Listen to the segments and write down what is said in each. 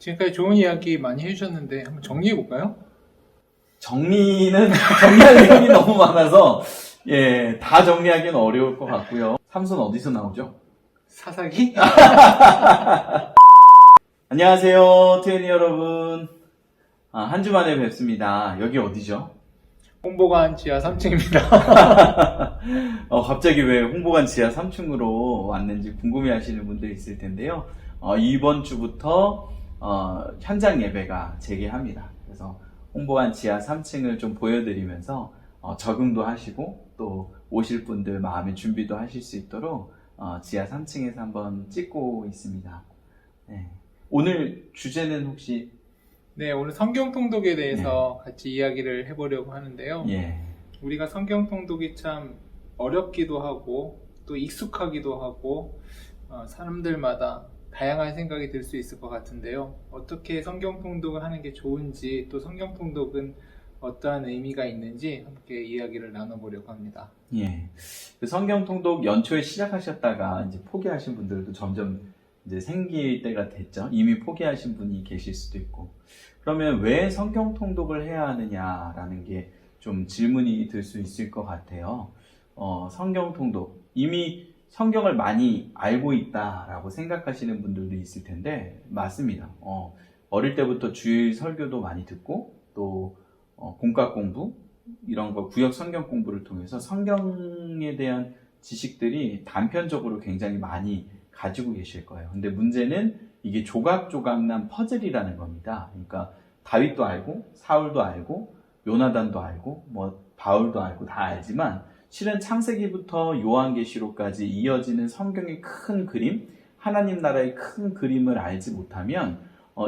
지금까지 좋은 이야기 많이 해주셨는데 한번 정리해볼까요? 정리할 내용이 너무 많아서, 예, 다 정리하기는 어려울 것 같고요. 삼손 어디서 나오죠? 사사기? 안녕하세요, 트레이너 여러분. 한 주 만에 뵙습니다. 여기 어디죠? 홍보관 지하 3층입니다. 갑자기 왜 홍보관 지하 3층으로 왔는지 궁금해 하시는 분들 있을 텐데요. 이번 주부터, 현장 예배가 재개합니다. 그래서 홍보관 지하 3층을 좀 보여드리면서, 적응도 하시고, 또 오실 분들 마음의 준비도 하실 수 있도록, 지하 3층에서 한번 찍고 있습니다. 네. 오늘 주제는 혹시? 네, 오늘 성경 통독에 대해서 같이 이야기를 해보려고 하는데요. 예. 우리가 성경 통독이 참 어렵기도 하고 또 익숙하기도 하고 사람들마다 다양한 생각이 들 수 있을 것 같은데요. 어떻게 성경 통독을 하는 게 좋은지 또 성경 통독은 어떠한 의미가 있는지 함께 이야기를 나눠보려고 합니다. 예. 그 성경 통독 연초에 시작하셨다가 이제 포기하신 분들도 점점 이제 생길 때가 됐죠. 이미 포기하신 분이 계실 수도 있고. 그러면 왜 성경 통독을 해야 하느냐라는 게 좀 질문이 들 수 있을 것 같아요. 성경 통독. 이미 성경을 많이 알고 있다라고 생각하시는 분들도 있을 텐데, 맞습니다. 어릴 때부터 주일 설교도 많이 듣고, 또, 공과 공부, 이런 거, 구역 성경 공부를 통해서 성경에 대한 지식들이 단편적으로 굉장히 많이 가지고 계실 거예요. 근데 문제는 이게 조각조각난 퍼즐이라는 겁니다. 그러니까 다윗도 알고, 사울도 알고, 요나단도 알고, 바울도 알고 다 알지만 실은 창세기부터 요한계시록까지 이어지는 성경의 큰 그림, 하나님 나라의 큰 그림을 알지 못하면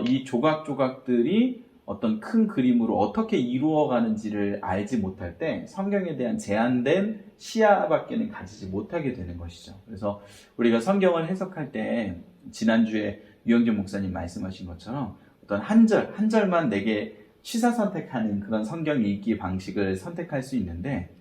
이 조각조각들이 어떤 큰 그림으로 어떻게 이루어가는지를 알지 못할 때 성경에 대한 제한된 시야밖에는 가지지 못하게 되는 것이죠. 그래서 우리가 성경을 해석할 때 지난주에 유영재 목사님 말씀하신 것처럼 어떤 한 절만 내게 취사 선택하는 그런 성경 읽기 방식을 선택할 수 있는데,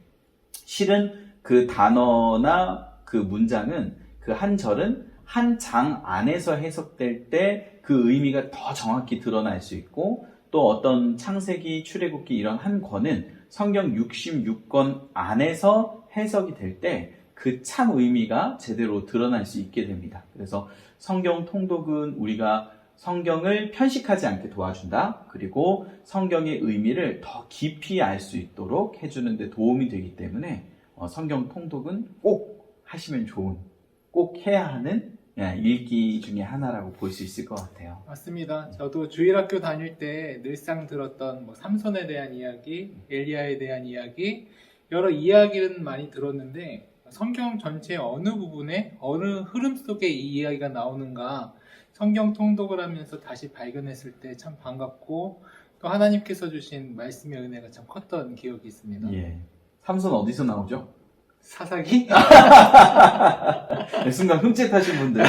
실은 그 단어나 그 문장은, 그 한 절은 한 장 안에서 해석될 때 그 의미가 더 정확히 드러날 수 있고, 또 어떤 창세기, 출애굽기 이런 한 권은 성경 66권 안에서 해석이 될 때 그 참 의미가 제대로 드러날 수 있게 됩니다. 그래서 성경 통독은 우리가 성경을 편식하지 않게 도와준다. 그리고 성경의 의미를 더 깊이 알 수 있도록 해주는 데 도움이 되기 때문에 성경 통독은 꼭 하시면 좋은, 꼭 해야 하는 읽기 중에 하나라고 볼 수 있을 것 같아요. 맞습니다. 저도 주일학교 다닐 때 늘상 들었던 삼손에 대한 이야기, 엘리야에 대한 이야기, 여러 이야기는 많이 들었는데 성경 전체 어느 부분에 어느 흐름 속에 이 이야기가 나오는가 성경 통독을 하면서 다시 발견했을 때 참 반갑고 또 하나님께서 주신 말씀의 은혜가 참 컸던 기억이 있습니다. 예. 삼손 어디서 나오죠? 사사기? 순간 흠칫하신 분들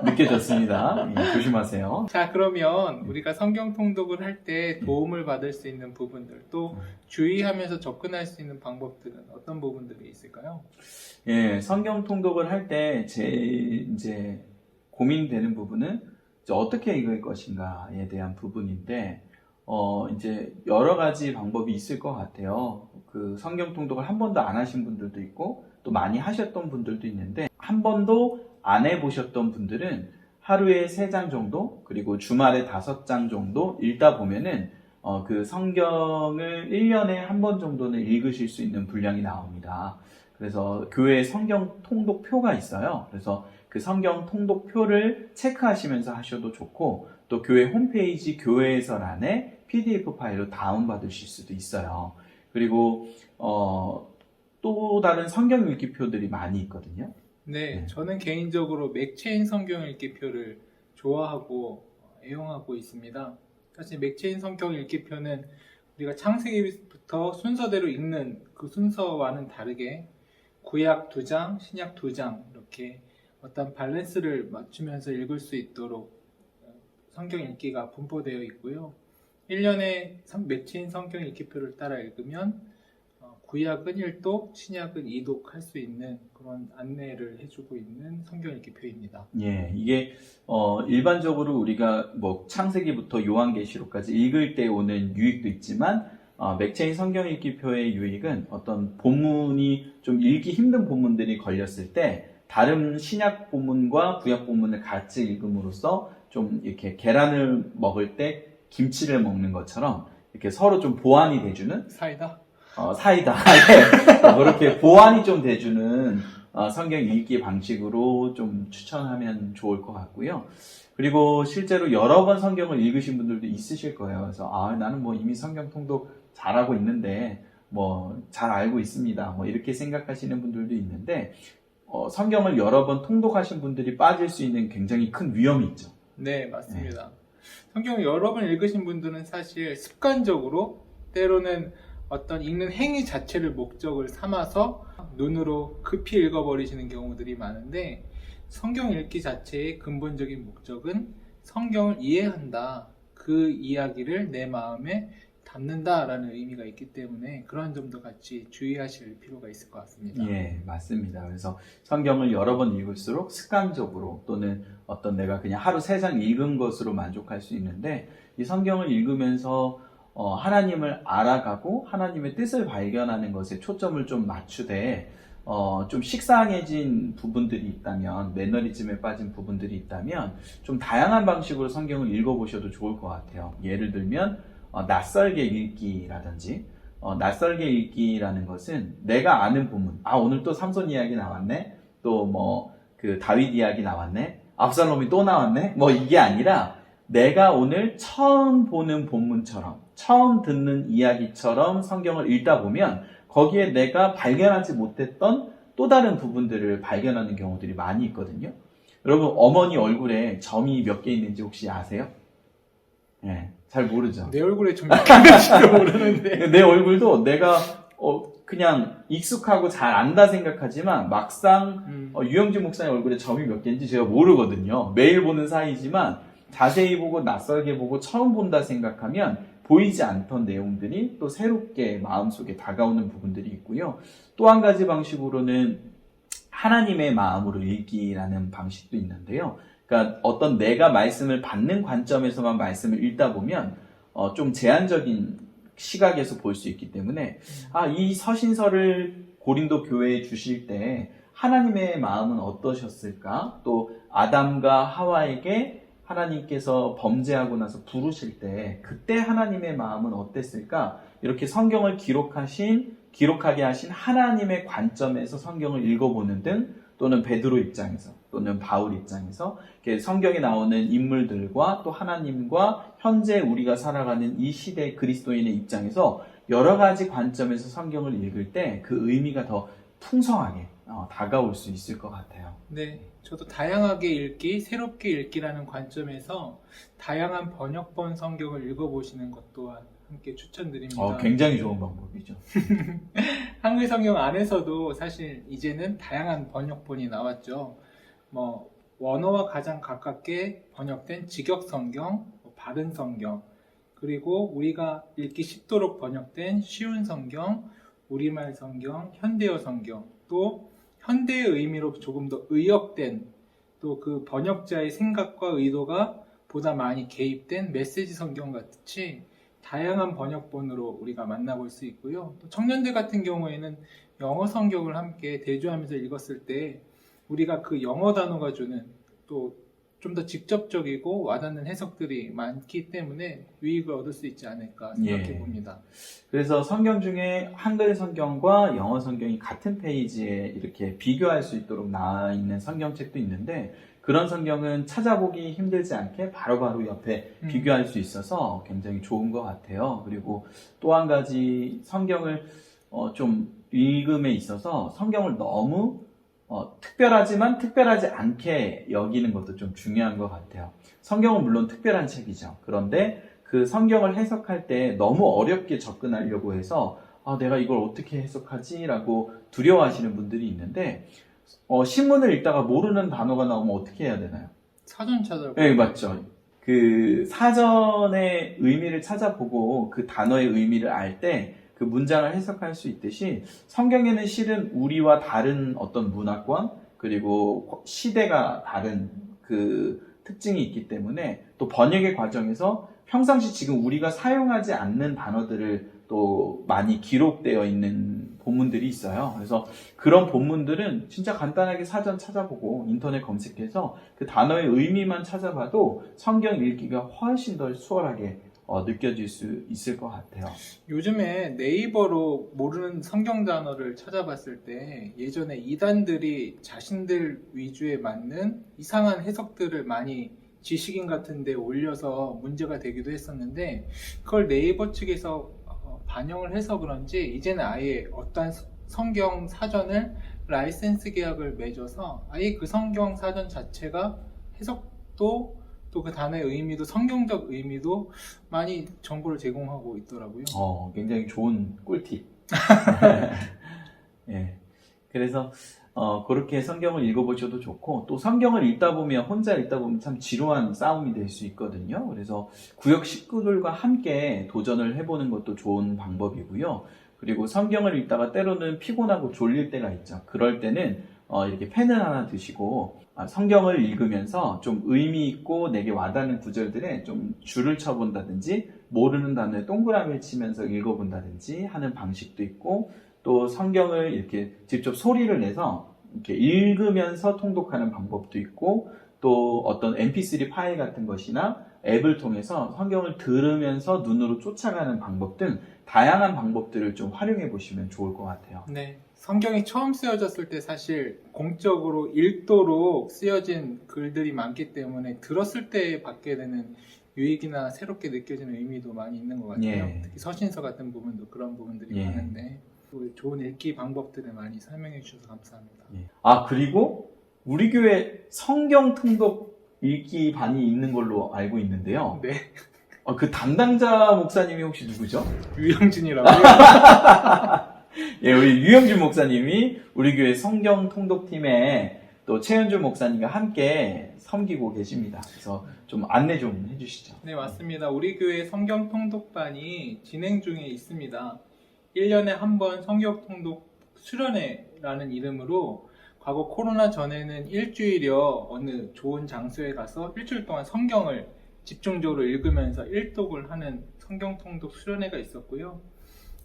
느껴졌습니다. 조심하세요. 자, 그러면 우리가 성경 통독을 할 때 도움을 받을 수 있는 부분들 또 주의하면서 접근할 수 있는 방법들은 어떤 부분들이 있을까요? 예, 성경 통독을 할 때 이제 고민되는 부분은 이제 어떻게 읽을 것인가에 대한 부분인데, 이제 여러 가지 방법이 있을 것 같아요. 그 성경 통독을 한 번도 안 하신 분들도 있고, 또 많이 하셨던 분들도 있는데, 한 번도 안 해보셨던 분들은 하루에 3장 정도, 그리고 주말에 5장 정도 읽다 보면은, 그 성경을 1년에 한 번 정도는 읽으실 수 있는 분량이 나옵니다. 그래서 교회에 성경 통독표가 있어요. 그래서 그 성경 통독표를 체크하시면서 하셔도 좋고, 또 교회 홈페이지 교회에서란에 PDF 파일로 다운받으실 수도 있어요. 그리고 또 다른 성경 읽기표들이 많이 있거든요. 네, 저는 개인적으로 맥체인 성경 읽기표를 좋아하고 애용하고 있습니다. 사실 맥체인 성경 읽기표는 우리가 창세기부터 순서대로 읽는 그 순서와는 다르게 구약 2장, 신약 2장 이렇게 어떤 밸런스를 맞추면서 읽을 수 있도록 성경 읽기가 분포되어 있고요. 1년에 맥체인 성경 읽기표를 따라 읽으면 구약은 1독, 신약은 2독 할 수 있는 그런 안내를 해주고 있는 성경 읽기표입니다. 예, 이게 일반적으로 우리가 뭐 창세기부터 요한계시록까지 읽을 때 오는 유익도 있지만 맥체인 성경 읽기표의 유익은 어떤 본문이 좀 읽기 힘든 본문들이 걸렸을 때 다른 신약 본문과 구약 본문을 같이 읽음으로써 좀 이렇게 계란을 먹을 때 김치를 먹는 것처럼 이렇게 서로 좀 보완이 돼주는 사이다? 사이다. 예. 그렇게 보완이 좀 돼주는 성경 읽기 방식으로 좀 추천하면 좋을 것 같고요. 그리고 실제로 여러 번 성경을 읽으신 분들도 있으실 거예요. 그래서 나는 뭐 이미 성경 통독 잘하고 있는데 뭐 잘 알고 있습니다. 뭐 이렇게 생각하시는 분들도 있는데 성경을 여러 번 통독하신 분들이 빠질 수 있는 굉장히 큰 위험이 있죠. 네, 맞습니다. 성경을 여러 번 읽으신 분들은 사실 습관적으로 때로는 어떤 읽는 행위 자체를 목적을 삼아서 눈으로 급히 읽어버리시는 경우들이 많은데 성경 읽기 자체의 근본적인 목적은 성경을 이해한다. 그 이야기를 내 마음에 담는다라는 의미가 있기 때문에 그런 점도 같이 주의하실 필요가 있을 것 같습니다. 예, 맞습니다. 그래서 성경을 여러 번 읽을수록 습관적으로 또는 어떤 내가 그냥 하루 3장 읽은 것으로 만족할 수 있는데 이 성경을 읽으면서 하나님을 알아가고 하나님의 뜻을 발견하는 것에 초점을 좀 맞추되 좀 식상해진 부분들이 있다면 매너리즘에 빠진 부분들이 있다면 좀 다양한 방식으로 성경을 읽어보셔도 좋을 것 같아요. 예를 들면 낯설게 읽기라든지 낯설게 읽기라는 것은 내가 아는 부분 오늘 또 삼손 이야기 나왔네 또 뭐 그 다윗 이야기 나왔네 압살롬이 또 나왔네 뭐 이게 아니라 내가 오늘 처음 보는 본문처럼 처음 듣는 이야기처럼 성경을 읽다 보면 거기에 내가 발견하지 못했던 또 다른 부분들을 발견하는 경우들이 많이 있거든요. 여러분 어머니 얼굴에 점이 몇 개 있는지 혹시 아세요? 네, 잘 모르죠. 내 얼굴에 좀 있는지도 모르는데 내 얼굴도 내가 그냥 익숙하고 잘 안다 생각하지만 막상 유영진 목사님 얼굴에 점이 몇 개인지 제가 모르거든요. 매일 보는 사이지만 자세히 보고 낯설게 보고 처음 본다 생각하면 보이지 않던 내용들이 또 새롭게 마음속에 다가오는 부분들이 있고요. 또 한 가지 방식으로는 하나님의 마음으로 읽기라는 방식도 있는데요. 그러니까 어떤 내가 말씀을 받는 관점에서만 말씀을 읽다 보면 좀 제한적인 시각에서 볼 수 있기 때문에 이 서신서를 고린도 교회에 주실 때 하나님의 마음은 어떠셨을까? 또 아담과 하와에게 하나님께서 범죄하고 나서 부르실 때 그때 하나님의 마음은 어땠을까? 이렇게 성경을 기록하게 하신 하나님의 관점에서 성경을 읽어보는 등 또는 베드로 입장에서 또는 바울 입장에서 이렇게 성경에 나오는 인물들과 또 하나님과 현재 우리가 살아가는 이 시대 그리스도인의 입장에서 여러 가지 관점에서 성경을 읽을 때 그 의미가 더 풍성하게 다가올 수 있을 것 같아요. 네, 저도 다양하게 읽기, 새롭게 읽기라는 관점에서 다양한 번역본 성경을 읽어보시는 것 또한 함께 추천드립니다. 굉장히 좋은 방법이죠. 한글 성경 안에서도 사실 이제는 다양한 번역본이 나왔죠. 뭐 원어와 가장 가깝게 번역된 직역 성경, 바른 성경, 그리고 우리가 읽기 쉽도록 번역된 쉬운 성경, 우리말 성경, 현대어 성경, 또 현대의 의미로 조금 더 의역된 또 그 번역자의 생각과 의도가 보다 많이 개입된 메시지 성경 같이 다양한 번역본으로 우리가 만나볼 수 있고요. 또 청년들 같은 경우에는 영어 성경을 함께 대조하면서 읽었을 때 우리가 그 영어 단어가 주는 또 좀 더 직접적이고 와닿는 해석들이 많기 때문에 유익을 얻을 수 있지 않을까 생각해 봅니다. 그래서 성경 중에 한글 성경과 영어 성경이 같은 페이지에 이렇게 비교할 수 있도록 나와 있는 성경책도 있는데 그런 성경은 찾아보기 힘들지 않게 바로바로 옆에 비교할 수 있어서 굉장히 좋은 것 같아요. 그리고 또 한 가지 성경을 좀 읽음에 있어서 성경을 너무 특별하지만 특별하지 않게 여기는 것도 좀 중요한 것 같아요. 성경은 물론 특별한 책이죠. 그런데 그 성경을 해석할 때 너무 어렵게 접근하려고 해서 내가 이걸 어떻게 해석하지? 라고 두려워하시는 분들이 있는데 신문을 읽다가 모르는 단어가 나오면 어떻게 해야 되나요? 사전 찾아보고. 네, 맞죠. 그 사전의 의미를 찾아보고 그 단어의 의미를 알 때 그 문장을 해석할 수 있듯이 성경에는 실은 우리와 다른 어떤 문화권 그리고 시대가 다른 그 특징이 있기 때문에 또 번역의 과정에서 평상시 지금 우리가 사용하지 않는 단어들을 또 많이 기록되어 있는 본문들이 있어요. 그래서 그런 본문들은 진짜 간단하게 사전 찾아보고 인터넷 검색해서 그 단어의 의미만 찾아봐도 성경 읽기가 훨씬 더 수월하게 느껴질 수 있을 것 같아요. 요즘에 네이버로 모르는 성경 단어를 찾아봤을 때 예전에 이단들이 자신들 위주에 맞는 이상한 해석들을 많이 지식인 같은 데 올려서 문제가 되기도 했었는데 그걸 네이버 측에서 반영을 해서 그런지 이제는 아예 어떠한 성경 사전을 라이센스 계약을 맺어서 아예 그 성경 사전 자체가 해석도 또 그 단어의 의미도 성경적 의미도 많이 정보를 제공하고 있더라고요. 굉장히 좋은 꿀팁. 예. 그래서 그렇게 성경을 읽어보셔도 좋고 또 성경을 읽다 보면 혼자 읽다 보면 참 지루한 싸움이 될 수 있거든요. 그래서 구역 식구들과 함께 도전을 해보는 것도 좋은 방법이고요. 그리고 성경을 읽다가 때로는 피곤하고 졸릴 때가 있죠. 그럴 때는 이렇게 펜을 하나 드시고 성경을 읽으면서 좀 의미 있고 내게 와닿는 구절들에 좀 줄을 쳐본다든지 모르는 단어에 동그라미를 치면서 읽어본다든지 하는 방식도 있고 또 성경을 이렇게 직접 소리를 내서 이렇게 읽으면서 통독하는 방법도 있고 또 어떤 mp3 파일 같은 것이나 앱을 통해서 성경을 들으면서 눈으로 쫓아가는 방법 등 다양한 방법들을 좀 활용해 보시면 좋을 것 같아요. 네. 성경이 처음 쓰여졌을 때 사실 공적으로 읽도록 쓰여진 글들이 많기 때문에 들었을 때 받게 되는 유익이나 새롭게 느껴지는 의미도 많이 있는 것 같아요. 예. 특히 서신서 같은 부분도 그런 부분들이 예. 많은데 또 좋은 읽기 방법들을 많이 설명해 주셔서 감사합니다. 예. 그리고 우리 교회 성경 통독 읽기 반이 있는 걸로 알고 있는데요. 네. 그 담당자 목사님이 혹시 누구죠? 유영진이라고요? 예, 우리 유영준 목사님이 우리 교회 성경 통독팀에 또 최현준 목사님과 함께 섬기고 계십니다. 그래서 좀 안내 좀 해주시죠. 네, 맞습니다. 우리 교회 성경 통독반이 진행 중에 있습니다. 1년에 한 번 성경 통독 수련회라는 이름으로 과거 코로나 전에는 일주일여 어느 좋은 장소에 가서 일주일 동안 성경을 집중적으로 읽으면서 일독을 하는 성경 통독 수련회가 있었고요.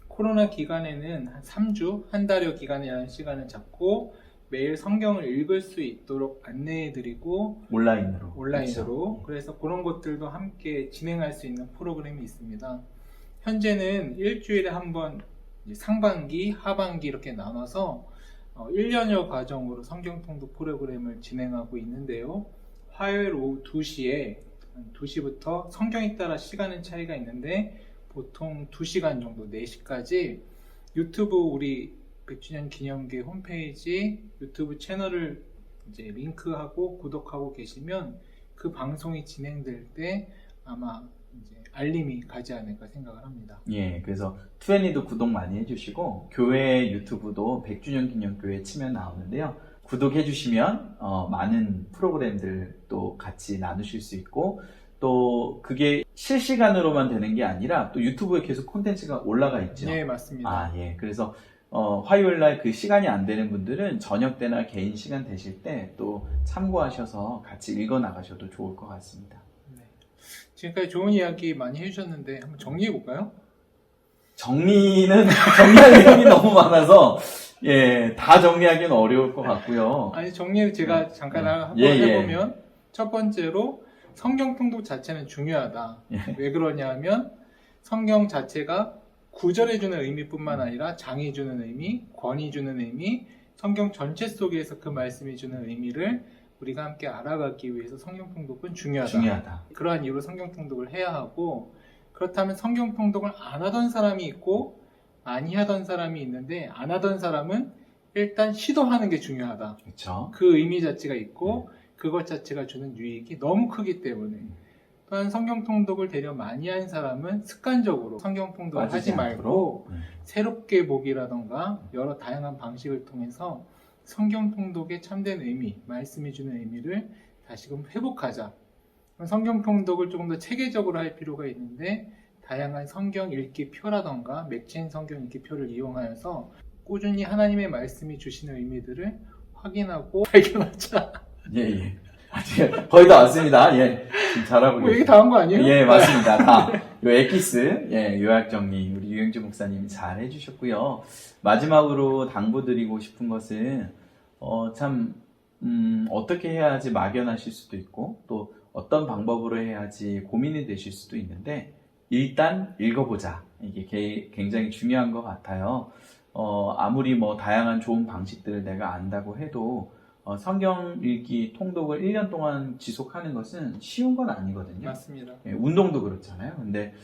코로나 기간에는 한 3주, 한 달여 기간이라는 시간을 잡고 매일 성경을 읽을 수 있도록 안내해드리고 온라인으로. 그렇죠. 그래서 그런 것들도 함께 진행할 수 있는 프로그램이 있습니다. 현재는 일주일에 한 번 상반기, 하반기 이렇게 나눠서 1년여 과정으로 성경 통독 프로그램을 진행하고 있는데요. 화요일 오후 2시에 2시부터 성경에 따라 시간은 차이가 있는데 보통 2시간 정도 4시까지 유튜브 우리 100주년 기념교회 홈페이지 유튜브 채널을 이제 링크하고 구독하고 계시면 그 방송이 진행될 때 아마 이제 알림이 가지 않을까 생각을 합니다. 예, 그래서 투애니도 구독 많이 해주시고 교회 유튜브도 100주년 기념교회 치면 나오는데요. 구독해주시면 많은 프로그램들 또 같이 나누실 수 있고 또 그게 실시간으로만 되는 게 아니라 또 유튜브에 계속 콘텐츠가 올라가 있죠. 네, 맞습니다. 예. 그래서 화요일날 그 시간이 안 되는 분들은 저녁 때나 개인 시간 되실 때 또 참고하셔서 같이 읽어 나가셔도 좋을 것 같습니다. 네. 지금까지 좋은 이야기 많이 해주셨는데 한번 정리해 볼까요? 정리할 내용이 너무 많아서 다 정리하기는 어려울 것 같고요. 아니 정리를 제가 잠깐 한번 예. 해보면 첫 번째로 성경 통독 자체는 중요하다. 왜 그러냐면 성경 자체가 구절해주는 의미뿐만 아니라 장해주는 의미, 권위주는 의미, 성경 전체 속에서 그 말씀이 주는 의미를 우리가 함께 알아가기 위해서 성경 통독은 중요하다. 그러한 이유로 성경 통독을 해야 하고 그렇다면 성경 통독을 안 하던 사람이 있고 많이 하던 사람이 있는데 안 하던 사람은 일단 시도하는 게 중요하다. 그렇죠. 그 의미 자체가 있고 그것 자체가 주는 유익이 너무 크기 때문에 또한 성경 통독을 되려 많이 한 사람은 습관적으로 성경 통독을 하지 말고 새롭게 보기라던가 여러 다양한 방식을 통해서 성경 통독의 참된 의미, 말씀이 주는 의미를 다시금 회복하자. 성경 통독을 조금 더 체계적으로 할 필요가 있는데 다양한 성경 읽기 표라던가 맥체인 성경 읽기 표를 이용하여서 꾸준히 하나님의 말씀이 주시는 의미들을 확인하고 발견하자. 예. 아직 거의 다 왔습니다. 예. 지금 잘하고 뭐 얘기 계세요. 다 한 거 아니에요? 예, 맞습니다. 다. 요 에키스, 예, 요약 정리, 우리 유영주 목사님이 잘 해주셨고요. 마지막으로 당부드리고 싶은 것은, 어떻게 해야지 막연하실 수도 있고, 또 어떤 방법으로 해야지 고민이 되실 수도 있는데, 일단 읽어보자. 이게 굉장히 중요한 것 같아요. 아무리 뭐 다양한 좋은 방식들을 내가 안다고 해도, 성경 읽기 통독을 1년 동안 지속하는 것은 쉬운 건 아니거든요. 맞습니다. 예, 운동도 그렇잖아요. 근데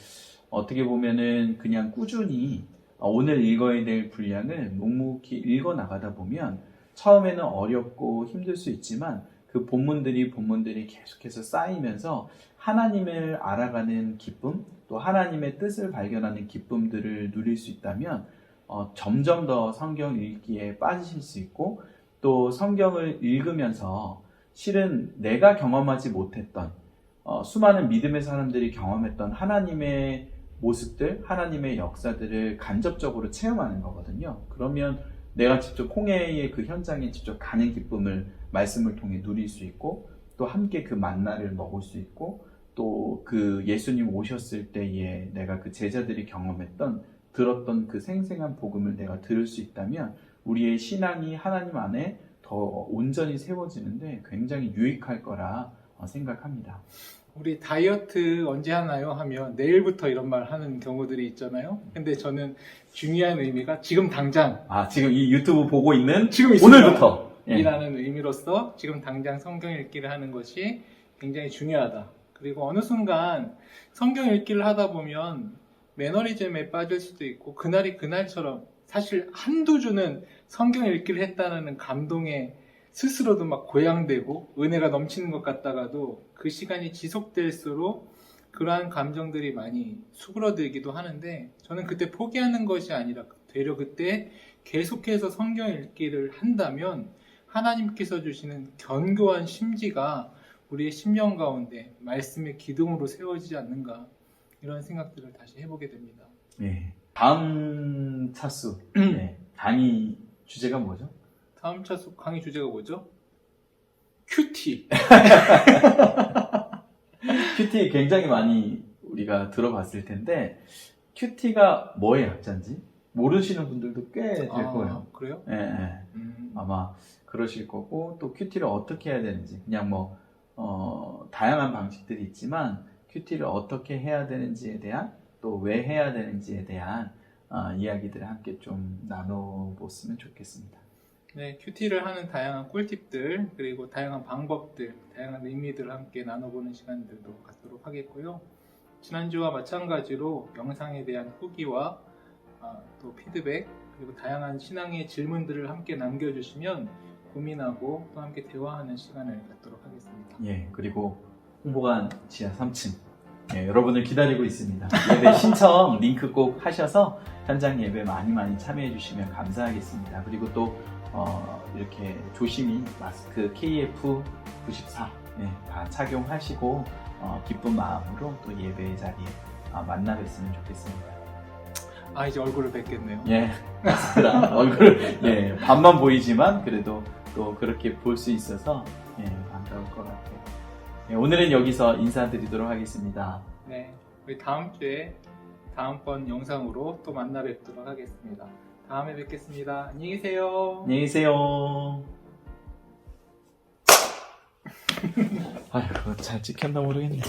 어떻게 보면은 그냥 꾸준히 오늘 읽어야 될 분량을 묵묵히 읽어 나가다 보면 처음에는 어렵고 힘들 수 있지만 그 본문들이 계속해서 쌓이면서 하나님을 알아가는 기쁨, 또 하나님의 뜻을 발견하는 기쁨들을 누릴 수 있다면 점점 더 성경 읽기에 빠지실 수 있고, 또 성경을 읽으면서 실은 내가 경험하지 못했던 수많은 믿음의 사람들이 경험했던 하나님의 모습들, 하나님의 역사들을 간접적으로 체험하는 거거든요. 그러면 내가 직접 홍해의 그 현장에 직접 가는 기쁨을 말씀을 통해 누릴 수 있고, 또 함께 그 만나를 먹을 수 있고, 또 그 예수님 오셨을 때에 내가 그 제자들이 경험했던, 들었던 그 생생한 복음을 내가 들을 수 있다면 우리의 신앙이 하나님 안에 더 온전히 세워지는데 굉장히 유익할 거라 생각합니다. 우리 다이어트 언제 하나요? 하면 내일부터 이런 말 하는 경우들이 있잖아요. 근데 저는 중요한 의미가 지금 당장. 지금 이 유튜브 보고 있는 지금 있습니다. 오늘부터. 이라는 의미로서 지금 당장 성경 읽기를 하는 것이 굉장히 중요하다. 그리고 어느 순간 성경 읽기를 하다 보면 매너리즘에 빠질 수도 있고, 그날이 그날처럼 사실 한두 주는 성경 읽기를 했다는 감동에 스스로도 막 고양되고 은혜가 넘치는 것 같다가도 그 시간이 지속될수록 그러한 감정들이 많이 수그러들기도 하는데, 저는 그때 포기하는 것이 아니라 되려 그때 계속해서 성경 읽기를 한다면 하나님께서 주시는 견고한 심지가 우리의 심령 가운데 말씀의 기둥으로 세워지지 않는가, 이런 생각들을 다시 해보게 됩니다. 네. 다음 차수 네. 강의 주제가 뭐죠? 다음 차수 강의 주제가 뭐죠? 큐티. 큐티 굉장히 많이 우리가 들어봤을 텐데, 큐티가 뭐의 약자인지 모르시는 분들도 꽤 될 거예요. 그래요? 네. 아마 그러실 거고, 또 큐티를 어떻게 해야 되는지, 그냥 다양한 방식들이 있지만 큐티를 어떻게 해야 되는지에 대한, 또 왜 해야 되는지에 대한 이야기들을 함께 좀 나눠봤으면 좋겠습니다. 네, 큐티를 하는 다양한 꿀팁들, 그리고 다양한 방법들, 다양한 의미들을 함께 나눠보는 시간들도 갖도록 하겠고요. 지난주와 마찬가지로 영상에 대한 후기와 또 피드백, 그리고 다양한 신앙의 질문들을 함께 남겨주시면 고민하고 또 함께 대화하는 시간을 갖도록 하겠습니다. 예, 그리고 홍보관 지하 3층 여러분을 기다리고 있습니다. 예배 신청 링크 꼭 하셔서 현장 예배 많이 참여해 주시면 감사하겠습니다. 그리고 또 이렇게 조심히 마스크 KF94 다 착용하시고 기쁜 마음으로 또 예배 자리에 만나 뵀으면 좋겠습니다. 이제 얼굴을 뵙겠네요. 예, 맞습니다. 얼굴 반만 보이지만 그래도 또 그렇게 볼 수 있어서 반가울 것 같아요. 오늘은 여기서 인사드리도록 하겠습니다. 네, 우리 다음 주에 다음번 영상으로 또 만나 뵙도록 하겠습니다. 다음에 뵙겠습니다. 안녕히 계세요. 안녕히 계세요. 아유, 잘 찍혔나 모르겠네.